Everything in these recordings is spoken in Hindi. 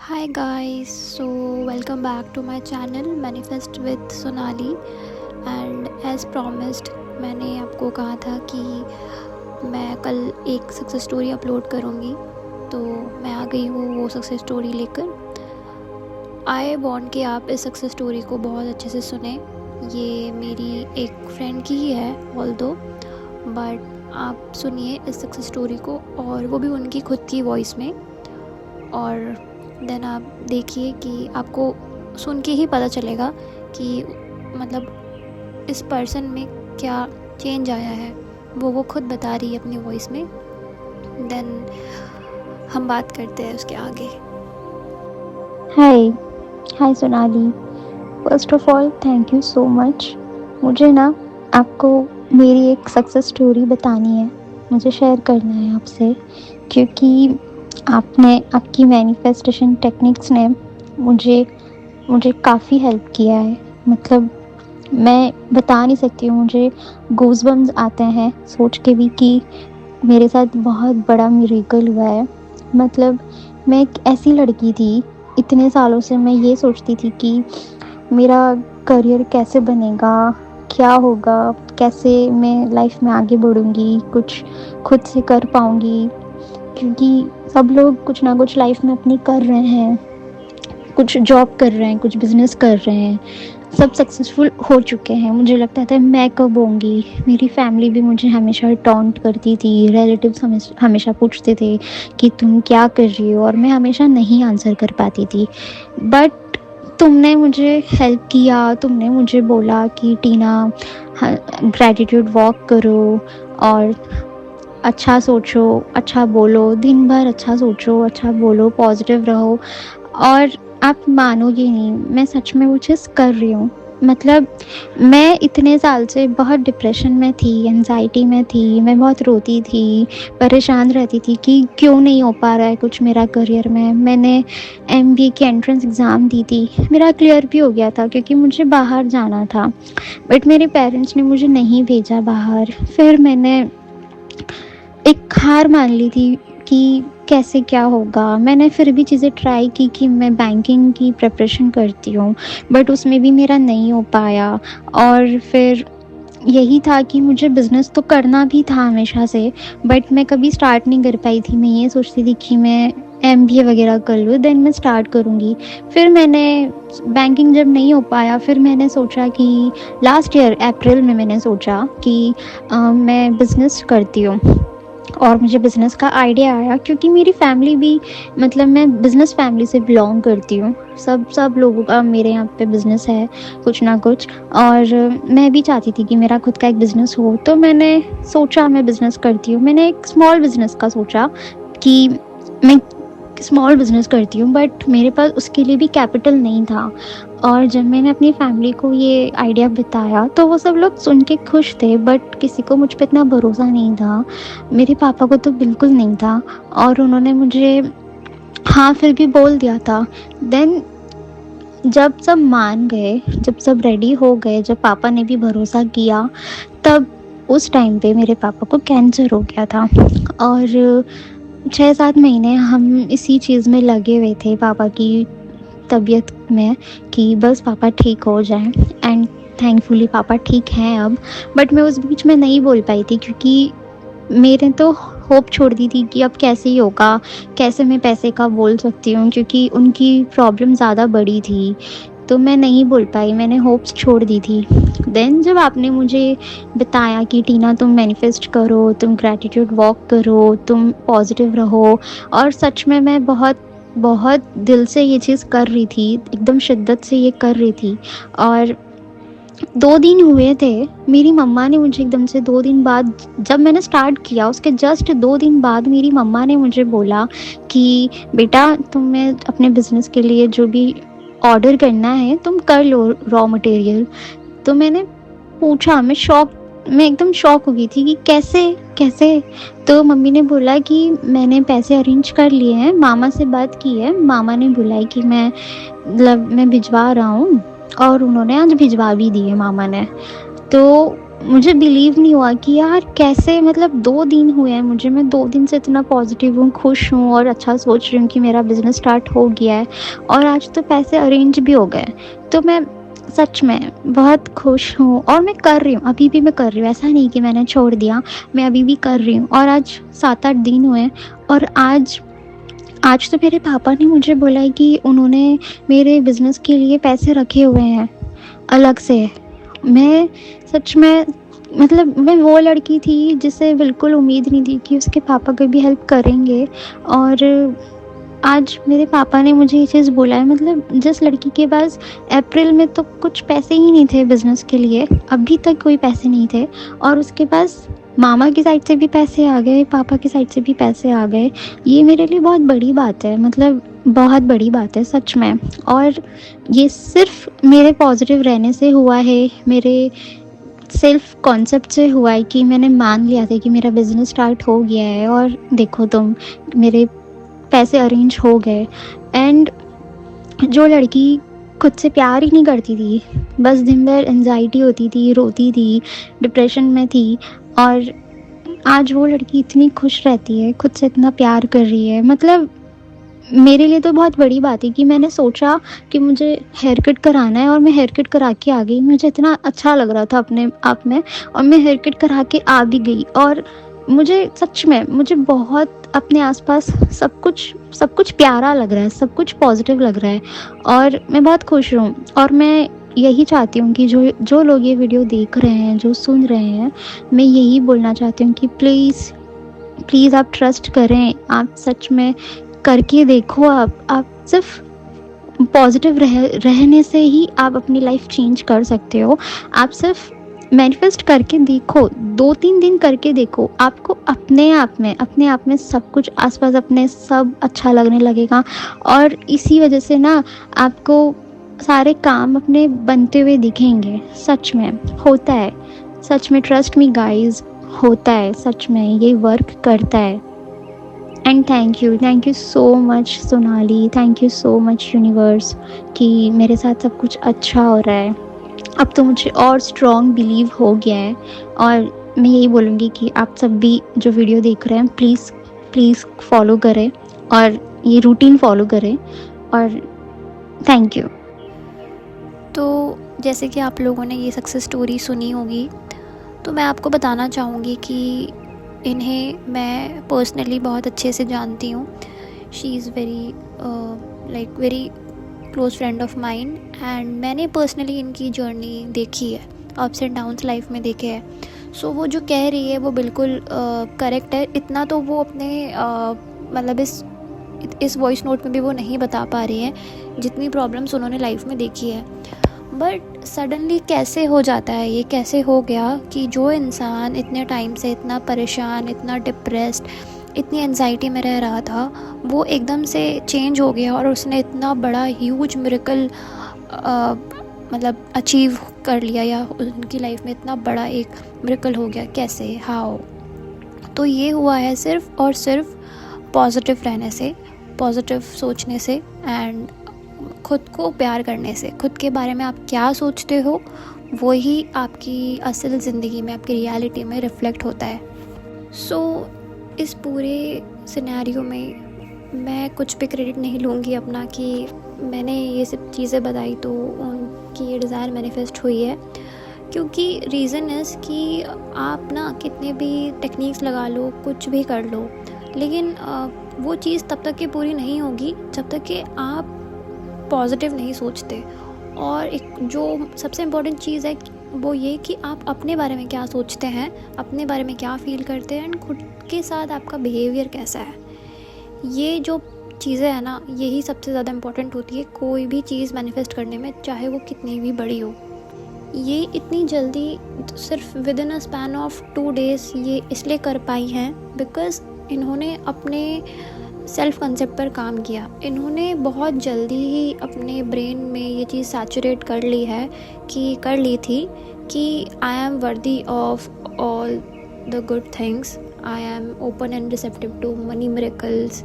Hi guys, so welcome back to my channel Manifest with Sonali and as promised मैंने आपको कहा था कि मैं कल एक सक्सेस स्टोरी अपलोड करूँगी। तो मैं आ गई हूँ वो सक्सेस स्टोरी लेकर। आई वांट कि आप इस सक्सेस स्टोरी को बहुत अच्छे से सुने। ये मेरी एक फ्रेंड की ही है ऑल्दो, बट आप सुनिए इस सक्सेस स्टोरी को, और वो भी उनकी खुद की वॉइस में। और देन आप देखिए कि आपको सुन के ही पता चलेगा कि मतलब इस पर्सन में क्या चेंज आया है। वो खुद बता रही है अपनी वॉइस में। देन हम बात करते हैं उसके आगे। Hi hi Sonali, first of all thank you so much. मुझे ना आपको मेरी एक सक्सेस स्टोरी बतानी है, मुझे शेयर करना है आपसे, क्योंकि आपकी मैनिफेस्टेशन टेक्निक्स ने मुझे मुझे काफ़ी हेल्प किया है। मतलब मैं बता नहीं सकती हूँ, मुझे गूज़बम्स आते हैं सोच के भी कि मेरे साथ बहुत बड़ा मिरेकल हुआ है। मतलब मैं एक ऐसी लड़की थी, इतने सालों से मैं ये सोचती थी कि मेरा करियर कैसे बनेगा, क्या होगा, कैसे मैं लाइफ में आगे बढ़ूँगी, कुछ खुद से कर पाऊँगी, क्योंकि सब लोग कुछ ना कुछ लाइफ में अपनी कर रहे हैं, कुछ जॉब कर रहे हैं, कुछ बिज़नेस कर रहे हैं, सब सक्सेसफुल हो चुके हैं। मुझे लगता था मैं कब होंगी। मेरी फैमिली भी मुझे हमेशा टॉन्ट करती थी, रिलेटिव्स हमेशा पूछते थे कि तुम क्या कर रही हो, और मैं हमेशा नहीं आंसर कर पाती थी। बट तुमने मुझे हेल्प किया, तुमने मुझे बोला कि टीना ग्रैटिट्यूड वॉक करो, और अच्छा सोचो, अच्छा बोलो, दिन भर अच्छा सोचो, अच्छा बोलो, पॉजिटिव रहो। और आप मानोगे नहीं, मैं सच में वो चीज़ कर रही हूँ। मतलब मैं इतने साल से बहुत डिप्रेशन में थी, एंजाइटी में थी, मैं बहुत रोती थी, परेशान रहती थी कि क्यों नहीं हो पा रहा है कुछ मेरा करियर में। मैंने एमबीए की एंट्रेंस एग्ज़ाम दी थी, मेरा क्लियर भी हो गया था क्योंकि मुझे बाहर जाना था, बट मेरे पेरेंट्स ने मुझे नहीं भेजा बाहर। फिर मैंने एक हार मान ली थी कि कैसे क्या होगा। मैंने फिर भी चीज़ें ट्राई की कि मैं बैंकिंग की प्रिपरेशन करती हूँ, बट उसमें भी मेरा नहीं हो पाया। और फिर यही था कि मुझे बिज़नेस तो करना भी था हमेशा से, बट मैं कभी स्टार्ट नहीं कर पाई थी। मैं ये सोचती थी कि मैं एमबीए वगैरह कर लूँ, देन मैं स्टार्ट करूँगी। फिर मैंने बैंकिंग जब नहीं हो पाया, फिर मैंने सोचा कि लास्ट ईयर अप्रैल में मैंने सोचा कि मैं बिज़नेस करती हूँ। और मुझे बिज़नेस का आइडिया आया क्योंकि मेरी फैमिली भी, मतलब मैं बिज़नेस फैमिली से बिलोंग करती हूँ। सब लोगों का मेरे यहाँ पे बिज़नेस है कुछ ना कुछ, और मैं भी चाहती थी कि मेरा खुद का एक बिज़नेस हो। तो मैंने सोचा मैं बिज़नेस करती हूँ। मैंने एक स्मॉल बिज़नेस का सोचा कि मैं स्मॉल बिज़नेस करती हूँ, बट मेरे पास उसके लिए भी कैपिटल नहीं था। और जब मैंने अपनी फैमिली को ये आइडिया बताया तो वो सब लोग सुन के खुश थे, बट किसी को मुझ पे इतना भरोसा नहीं था। मेरे पापा को तो बिल्कुल नहीं था, और उन्होंने मुझे हाँ फिर भी बोल दिया था। देन जब सब मान गए, जब सब रेडी हो गए, जब पापा ने भी भरोसा किया, तब उस टाइम पे मेरे पापा को कैंसर हो गया था। और 6-7 महीने हम इसी चीज़ में लगे हुए थे, पापा की तबीयत में, कि बस पापा ठीक हो जाएं। एंड थैंकफुली पापा ठीक हैं अब। बट मैं उस बीच में नहीं बोल पाई थी क्योंकि मेरे तो होप छोड़ दी थी कि अब कैसे ही होगा, कैसे मैं पैसे का बोल सकती हूँ, क्योंकि उनकी प्रॉब्लम ज़्यादा बड़ी थी। तो मैं नहीं बोल पाई, मैंने होप्स छोड़ दी थी। देन जब आपने मुझे बताया कि टीना तुम मैनिफेस्ट करो, तुम ग्रैटिट्यूड वॉक करो, तुम पॉजिटिव रहो, और सच में मैं बहुत बहुत दिल से ये चीज़ कर रही थी, एकदम शिद्दत से ये कर रही थी। और 2 दिन हुए थे, मेरी मम्मा ने मुझे एकदम से 2 दिन बाद, जब मैंने स्टार्ट किया उसके जस्ट 2 दिन बाद मेरी मम्मा ने मुझे बोला कि बेटा तुम्हें अपने बिज़नेस के लिए जो भी ऑर्डर करना है तुम कर लो, रॉ मटेरियल। तो मैंने पूछा, मैं एकदम शॉक हो गई थी कि कैसे कैसे। तो मम्मी ने बोला कि मैंने पैसे अरेंज कर लिए हैं, मामा से बात की है, मामा ने बुलाई कि मैं भिजवा रहा हूँ, और उन्होंने आज भिजवा भी दिए मामा ने। तो मुझे बिलीव नहीं हुआ कि यार कैसे, मतलब 2 दिन हुए हैं मुझे, मैं 2 दिन से इतना पॉजिटिव हूँ, खुश हूँ और अच्छा सोच रही हूँ कि मेरा बिज़नेस स्टार्ट हो गया है और आज तो पैसे अरेंज भी हो गए। तो मैं सच में बहुत खुश हूँ और मैं कर रही हूँ, अभी भी मैं कर रही हूँ, ऐसा नहीं कि मैंने छोड़ दिया, मैं अभी भी कर रही हूँ। और आज 7-8 दिन हुए हैं और आज आज तो मेरे पापा ने मुझे बोला है कि उन्होंने मेरे बिज़नेस के लिए पैसे रखे हुए हैं अलग से। मैं सच में, मतलब मैं वो लड़की थी जिसे बिल्कुल उम्मीद नहीं थी कि उसके पापा कभी हेल्प करेंगे, और आज मेरे पापा ने मुझे ये चीज़ बोला है। मतलब जिस लड़की के पास अप्रैल में तो कुछ पैसे ही नहीं थे बिज़नेस के लिए, अभी तक कोई पैसे नहीं थे, और उसके पास मामा की साइड से भी पैसे आ गए, पापा की साइड से भी पैसे आ गए, ये मेरे लिए बहुत बड़ी बात है, मतलब बहुत बड़ी बात है सच में। और ये सिर्फ मेरे पॉजिटिव रहने से हुआ है, मेरे सेल्फ कॉन्सेप्ट से हुआ है कि मैंने मान लिया था कि मेरा बिज़नेस स्टार्ट हो गया है और देखो तुम, मेरे पैसे अरेंज हो गए। एंड जो लड़की खुद से प्यार ही नहीं करती थी, बस दिन भर एंजाइटी होती थी, रोती थी, डिप्रेशन में थी, और आज वो लड़की इतनी खुश रहती है, खुद से इतना प्यार कर रही है। मतलब मेरे लिए तो बहुत बड़ी बात है कि मैंने सोचा कि मुझे हेयर कट कराना है और मैं हेयर कट करा के आ गई। मुझे इतना अच्छा लग रहा था अपने आप में, और मैं हेयर कट करा के आ भी गई। और मुझे सच में, मुझे बहुत अपने आसपास सब कुछ प्यारा लग रहा है, सब कुछ पॉजिटिव लग रहा है, और मैं बहुत खुश हूँ। और मैं यही चाहती हूँ कि जो जो लोग ये वीडियो देख रहे हैं, जो सुन रहे हैं, मैं यही बोलना चाहती हूँ कि प्लीज़ प्लीज़ आप ट्रस्ट करें, आप सच में करके देखो। आप सिर्फ पॉजिटिव रहने से ही आप अपनी लाइफ चेंज कर सकते हो। आप सिर्फ मैनिफेस्ट करके देखो, 2-3 दिन करके देखो, आपको अपने आप में सब कुछ आसपास अपने सब अच्छा लगने लगेगा। और इसी वजह से ना आपको सारे काम अपने बनते हुए दिखेंगे। सच में होता है, सच में, ट्रस्ट मी गाइज, होता है सच में, ये वर्क करता है। And thank you so much Sonali, thank you so much universe कि मेरे साथ सब कुछ अच्छा हो रहा है। अब तो मुझे और स्ट्रॉन्ग बिलीव हो गया है, और मैं यही बोलूँगी कि आप सब भी जो वीडियो देख रहे हैं, प्लीज़ प्लीज़ फॉलो करें और ये रूटीन फॉलो करें। और थैंक यू। तो जैसे कि आप लोगों ने ये सक्सेस स्टोरी सुनी होगी, तो मैं आपको बताना चाहूँगी कि इन्हें मैं पर्सनली बहुत अच्छे से जानती हूँ। She is very close friend of mine, and मैंने पर्सनली इनकी जर्नी देखी है, अप्स एंड डाउन्स लाइफ में देखे हैं। सो वो जो कह रही है वो बिल्कुल करेक्ट है। इतना तो वो अपने मतलब इस वॉइस नोट में भी वो नहीं बता पा रही है जितनी प्रॉब्लम्स उन्होंने लाइफ में देखी है। बट सडनली कैसे हो जाता है, ये कैसे हो गया कि जो इंसान इतने टाइम से इतना परेशान, इतना डिप्रेस्ड, इतनी एंजाइटी में रह रहा था, वो एकदम से चेंज हो गया और उसने इतना बड़ा ह्यूज मिरेकल मतलब अचीव कर लिया, या उनकी लाइफ में इतना बड़ा एक मिरेकल हो गया। कैसे, हाउ? तो ये हुआ है सिर्फ और सिर्फ पॉजिटिव रहने से, पॉजिटिव सोचने से, एंड खुद को प्यार करने से। खुद के बारे में आप क्या सोचते हो वो ही आपकी असल ज़िंदगी में, आपकी रियलिटी में रिफ़्लेक्ट होता है। सो इस पूरे सिनेरियो में मैं कुछ भी क्रेडिट नहीं लूँगी अपना कि मैंने ये सब चीज़ें बताई तो उनकी ये डिज़ायर मैनिफेस्ट हुई है। क्योंकि रीज़न इज़ कि आप ना कितने भी टेक्निक्स लगा लो, कुछ भी कर लो, लेकिन वो चीज़ तब तक के पूरी नहीं होगी जब तक कि आप पॉजिटिव नहीं सोचते। और एक जो सबसे इम्पोर्टेंट चीज़ है वो ये कि आप अपने बारे में क्या सोचते हैं, अपने बारे में क्या फ़ील करते हैं, एंड खुद के साथ आपका बिहेवियर कैसा है। ये जो चीज़ें हैं ना, यही सबसे ज़्यादा इम्पोर्टेंट होती है कोई भी चीज़ मैनिफेस्ट करने में, चाहे वो कितनी भी बड़ी हो। ये इतनी जल्दी सिर्फ with in a span of 2 days ये इसलिए कर पाई हैं बिकॉज़ इन्होंने अपने सेल्फ कंसेप्ट पर काम किया। इन्होंने बहुत जल्दी ही अपने ब्रेन में ये चीज़ सैचुरेट कर ली थी कि I am worthy of all the good things, I am open and receptive to money miracles,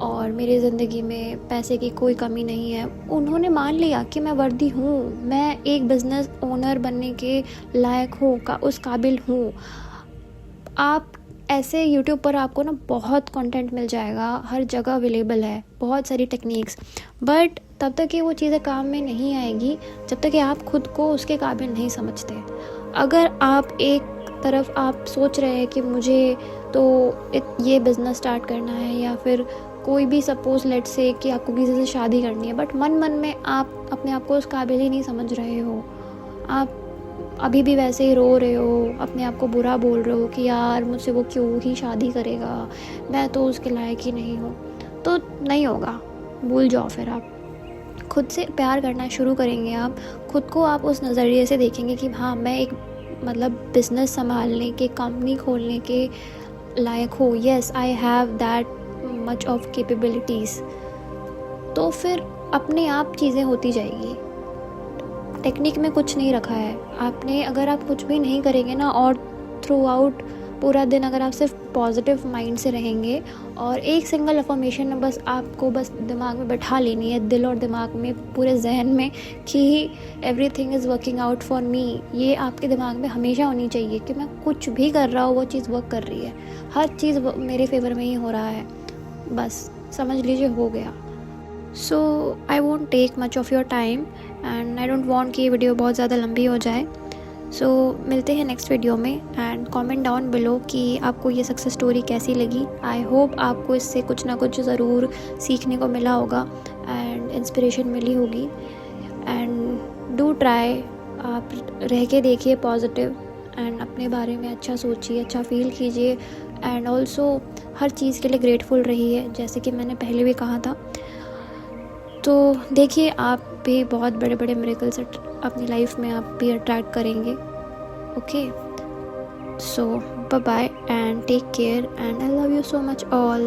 और मेरी ज़िंदगी में पैसे की कोई कमी नहीं है। उन्होंने मान लिया कि मैं वर्दी हूँ, मैं एक बिज़नेस ओनर बनने के लायक हूँ, उस काबिल हूँ। आप ऐसे यूट्यूब पर आपको ना बहुत कंटेंट मिल जाएगा, हर जगह अवेलेबल है, बहुत सारी टेक्निक्स, बट तब तक कि वो चीज़ें काम में नहीं आएगी जब तक कि आप खुद को उसके काबिल नहीं समझते। अगर आप एक तरफ आप सोच रहे हैं कि मुझे तो ये बिज़नेस स्टार्ट करना है, या फिर कोई भी सपोज़ लेट्स से कि आपको किसी से शादी करनी है, बट मन में आप अपने आप को उस काबिल ही नहीं समझ रहे हो, आप अभी भी वैसे ही रो रहे हो, अपने आप को बुरा बोल रहे हो कि यार मुझसे वो क्यों ही शादी करेगा, मैं तो उसके लायक ही नहीं हूँ, तो नहीं होगा, भूल जाओ। फिर आप खुद से प्यार करना शुरू करेंगे, आप खुद को आप उस नज़रिए से देखेंगे कि हाँ मैं एक मतलब बिज़नेस संभालने के, कंपनी खोलने के लायक हूँ, yes I have that much of capabilities. तो फिर अपने आप चीज़ें होती जाएगी। टेक्निक में कुछ नहीं रखा है आपने, अगर आप कुछ भी नहीं करेंगे ना, और थ्रू आउट पूरा दिन अगर आप सिर्फ पॉजिटिव माइंड से रहेंगे और एक सिंगल अफर्मेशन में बस आपको बस दिमाग में बैठा लेनी है, दिल और दिमाग में, पूरे जहन में, कि everything is working out for me, ये आपके दिमाग में हमेशा होनी चाहिए कि मैं कुछ भी कर रहा हूँ वो चीज़ वर्क कर रही है, हर चीज़ मेरे फेवर में ही हो रहा है, बस समझ लीजिए हो गया। So I want take much of your time and I don't want कि ये वीडियो बहुत ज़्यादा लंबी हो जाए। सो मिलते हैं नेक्स्ट वीडियो में, एंड कमेंट डाउन बिलो कि आपको ये सक्सेस स्टोरी कैसी लगी। आई होप आपको इससे कुछ ना कुछ ज़रूर सीखने को मिला होगा एंड इंस्पिरेशन मिली होगी। एंड डू ट्राई, आप रह के देखिए पॉजिटिव एंड अपने बारे में अच्छा सोचिए, अच्छा फील कीजिए, एंड ऑल्सो हर चीज़ के लिए ग्रेटफुल रहिए, जैसे कि मैंने पहले भी कहा था। तो देखिए आप भी बहुत बड़े बड़े मिरेकल्स अपनी लाइफ में आप भी अट्रैक्ट करेंगे। Okay, so bye bye and take care and I love you so much all.